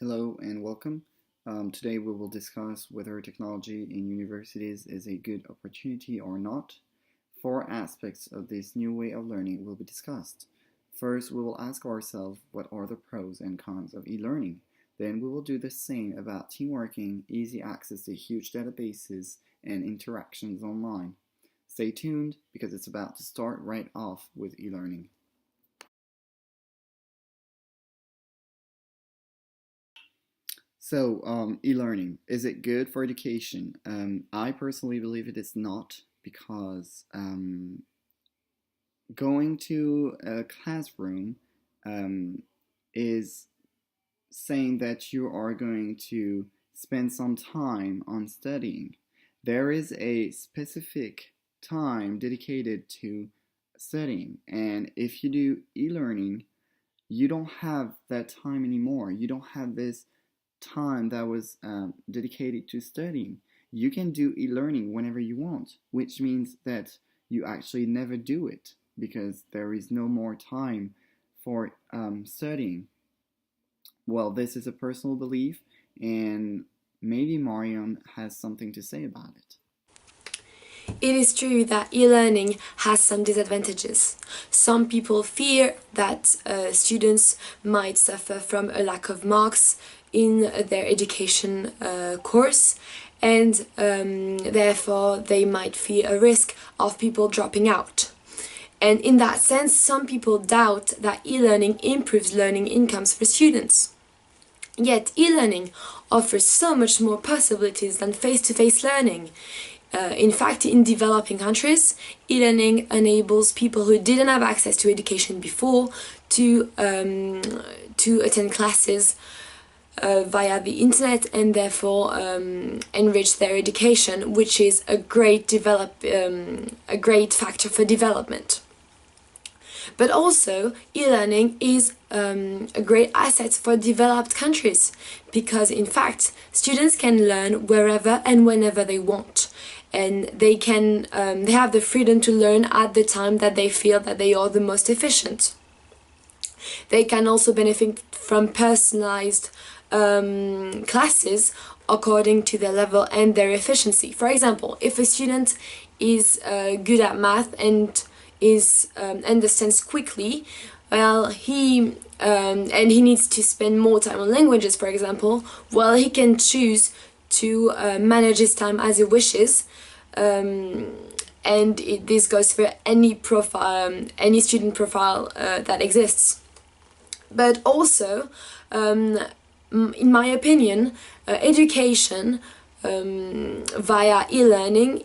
Hello and welcome. Today we will discuss whether technology in universities is a good opportunity or not. Four aspects of this new way of learning will be discussed. First, we will ask ourselves what are the pros and cons of e-learning. Then we will do the same about teamworking, easy access to huge databases, and interactions online. Stay tuned because it's about to start right off with e-learning. So, e-learning, is it good for education? I personally believe it is not because going to a classroom is saying that you are going to spend some time on studying. There is a specific time dedicated to studying, and if you do e-learning, you don't have that time anymore. You don't have this time that was dedicated to studying. You can do e-learning whenever you want, which means that you actually never do it because there is no more time for studying. Well, this is a personal belief, and maybe Marion has something to say about it. It is true that e-learning has some disadvantages. Some people fear that students might suffer from a lack of marks in their education course, and therefore they might fear a risk of people dropping out. And in that sense, some people doubt that e-learning improves learning incomes for students. Yet e-learning offers so much more possibilities than face-to-face learning. In fact, in developing countries, e-learning enables people who didn't have access to education before to attend classes via the internet and therefore enrich their education, which is a great factor for development. But also, e-learning is a great asset for developed countries because, in fact, students can learn wherever and whenever they want. And they have the freedom to learn at the time that they feel that they are the most efficient. They can also benefit from personalized classes according to their level and their efficiency. For example, if a student is good at math and understands quickly, well, he needs to spend more time on languages, for example, well, he can choose to manage his time as he wishes, and this goes for any student profile that exists. But also, in my opinion, education via e-learning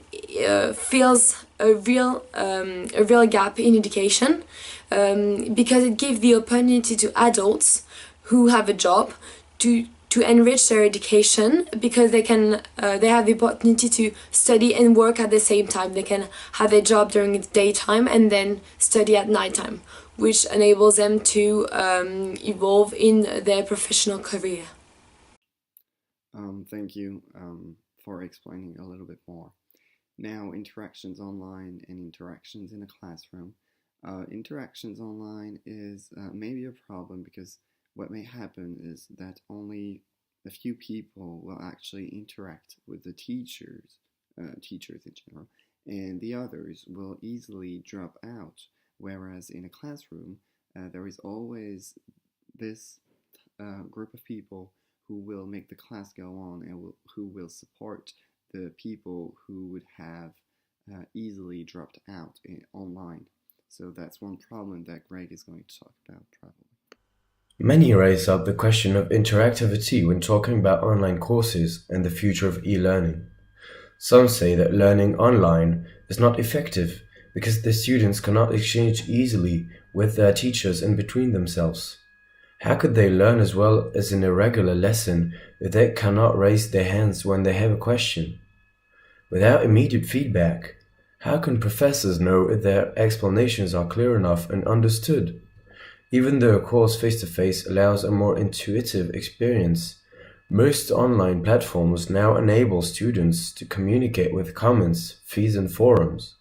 fills a real gap in education because it gives the opportunity to adults who have a job to enrich their education because they have the opportunity to study and work at the same time. They can have a job during the daytime and then study at nighttime, which enables them to evolve in their professional career. Thank you for explaining a little bit more. Now, interactions online and interactions in a classroom. Interactions online is maybe a problem because what may happen is that only a few people will actually interact with the teachers in general, and the others will easily drop out. Whereas in a classroom, there is always this group of people who will make the class go on and who will support the people who would have easily dropped out online. So that's one problem that Greg is going to talk about probably. Many raise up the question of interactivity when talking about online courses and the future of e-learning. Some say that learning online is not effective because the students cannot exchange easily with their teachers and between themselves. How could they learn as well as in a regular lesson if they cannot raise their hands when they have a question? Without immediate feedback, how can professors know if their explanations are clear enough and understood? Even though a course face-to-face allows a more intuitive experience, most online platforms now enable students to communicate with comments, feeds and forums.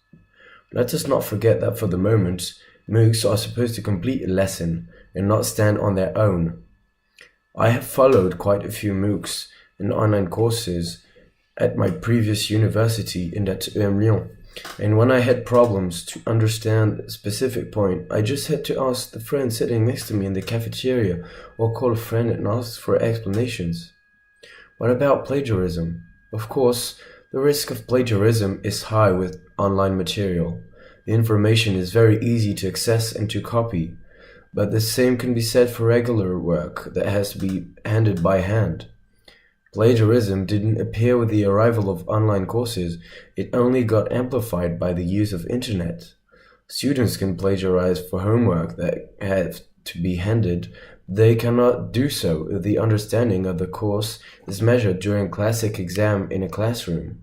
Let us not forget that for the moment, MOOCs are supposed to complete a lesson and not stand on their own. I have followed quite a few MOOCs and online courses at my previous university in that Lyon. And when I had problems to understand a specific point, I just had to ask the friend sitting next to me in the cafeteria or call a friend and ask for explanations. What about plagiarism? Of course, the risk of plagiarism is high with online material. The information is very easy to access and to copy, but the same can be said for regular work that has to be handed by hand. Plagiarism didn't appear with the arrival of online courses, it only got amplified by the use of internet. Students can plagiarize for homework that have to be handed, but they cannot do so if the understanding of the course is measured during a classic exam in a classroom.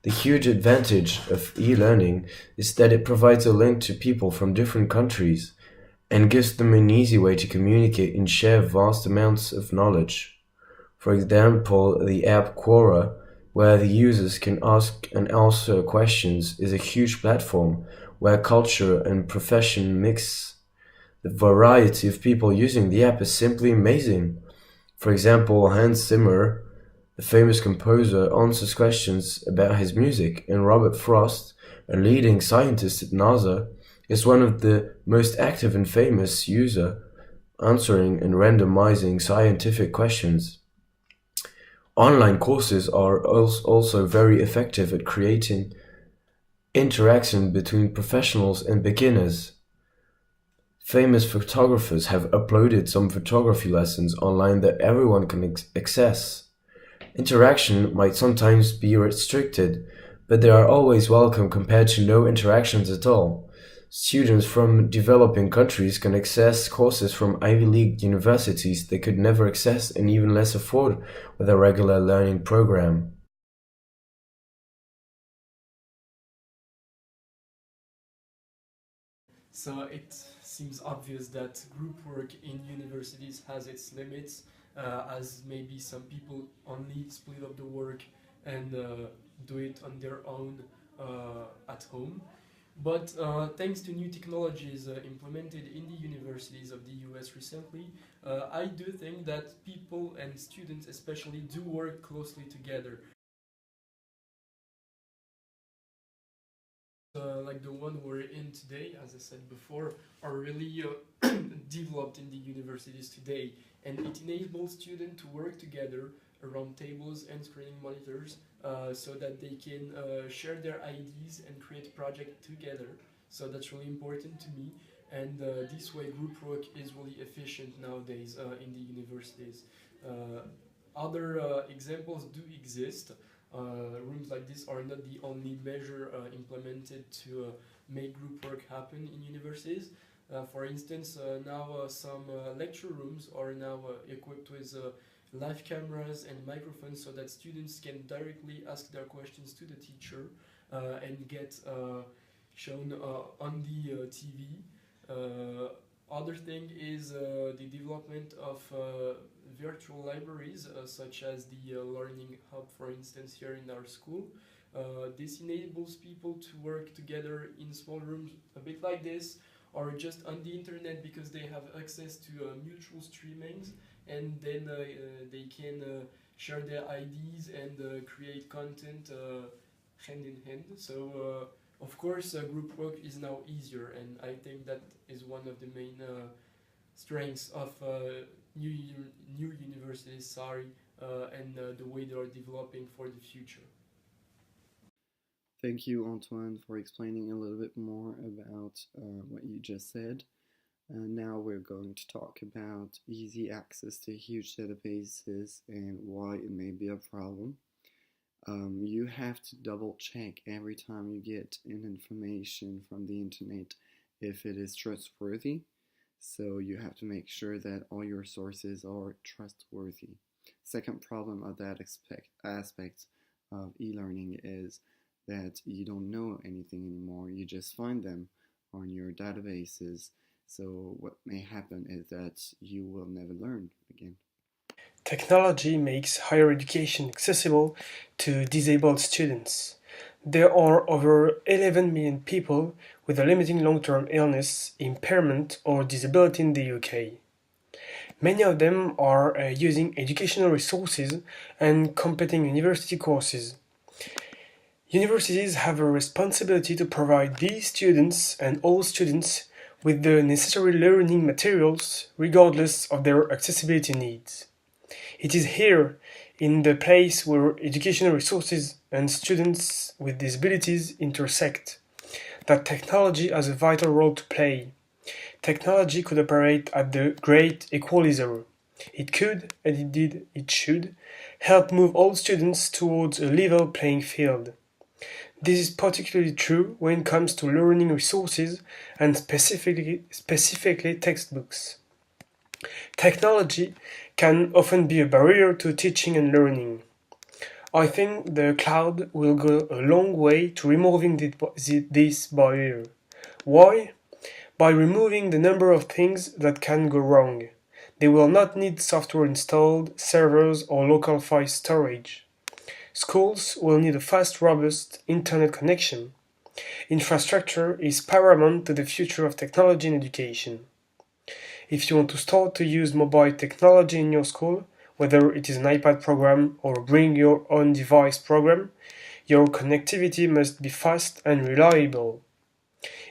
The huge advantage of e-learning is that it provides a link to people from different countries and gives them an easy way to communicate and share vast amounts of knowledge. For example, the app Quora, where the users can ask and answer questions, is a huge platform where culture and profession mix. The variety of people using the app is simply amazing. For example, Hans Zimmer, the famous composer, answers questions about his music, and Robert Frost, a leading scientist at NASA, is one of the most active and famous user answering and randomizing scientific questions. Online courses are also very effective at creating interaction between professionals and beginners. Famous photographers have uploaded some photography lessons online that everyone can access. Interaction might sometimes be restricted, but they are always welcome compared to no interactions at all. Students from developing countries can access courses from Ivy League universities they could never access and even less afford with a regular learning program. So it seems obvious that group work in universities has its limits, as maybe some people only split up the work and do it on their own at home. But thanks to new technologies implemented in the universities of the US recently, I do think that people and students especially do work closely together. Like the one we're in today, as I said before, are really developed in the universities today, and it enables students to work together around tables and screening monitors so that they can share their ideas and create projects together. So that's really important to me, and this way group work is really efficient nowadays in the universities. Other examples do exist. Rooms like this are not the only measure implemented to make group work happen in universities. For instance, now some lecture rooms are now equipped with live cameras and microphones so that students can directly ask their questions to the teacher and get shown on the TV. Other thing is the development of virtual libraries, such as the Learning Hub, for instance, here in our school. This enables people to work together in small rooms, a bit like this, or just on the internet because they have access to mutual streamings, and then they can share their ideas and create content hand in hand. So of course, group work is now easier, and I think that is one of the main strengths of new universities, and the way they are developing for the future. Thank you, Antoine, for explaining a little bit more about what you just said. Now we're going to talk about easy access to huge databases and why it may be a problem. You have to double check every time you get an information from the internet if it is trustworthy. So you have to make sure that all your sources are trustworthy. Second problem of that aspect of e-learning is that you don't know anything anymore. You just find them on your databases. So what may happen is that you will never learn again. Technology makes higher education accessible to disabled students. There are over 11 million people with a limiting long-term illness, impairment, or disability in the UK. Many of them are using educational resources and competing university courses. Universities have a responsibility to provide these students and all students with the necessary learning materials regardless of their accessibility needs. It is here, in the place where educational resources and students with disabilities intersect, that technology has a vital role to play. Technology could operate at the great equalizer. It could, and indeed it should, help move all students towards a level playing field. This is particularly true when it comes to learning resources and specifically textbooks. Technology can often be a barrier to teaching and learning. I think the cloud will go a long way to removing this barrier. Why? By removing the number of things that can go wrong. They will not need software installed, servers, or local file storage. Schools will need a fast, robust internet connection. Infrastructure is paramount to the future of technology in education. If you want to start to use mobile technology in your school, whether it is an iPad program or a bring your own device program, your connectivity must be fast and reliable.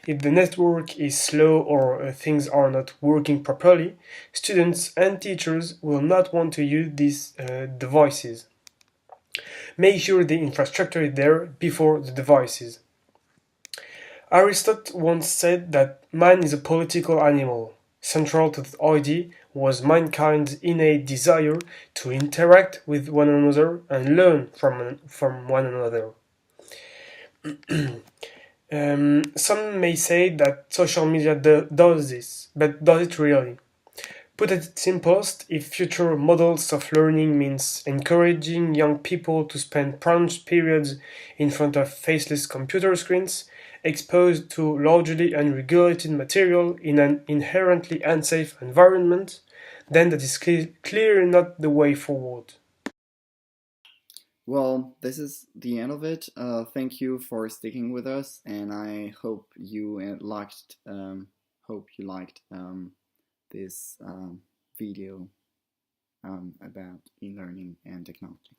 If the network is slow or things are not working properly, students and teachers will not want to use these devices. Make sure the infrastructure is there before the devices. Aristotle once said that man is a political animal. Central to the idea was mankind's innate desire to interact with one another and learn from one another. Some may say that social media does this, but does it really? Put at its simplest, if future models of learning means encouraging young people to spend prolonged periods in front of faceless computer screens, exposed to largely unregulated material in an inherently unsafe environment, then that is clearly not the way forward. Well, this is the end of it. Thank you for sticking with us, and I hope you liked. This video about e-learning and technology.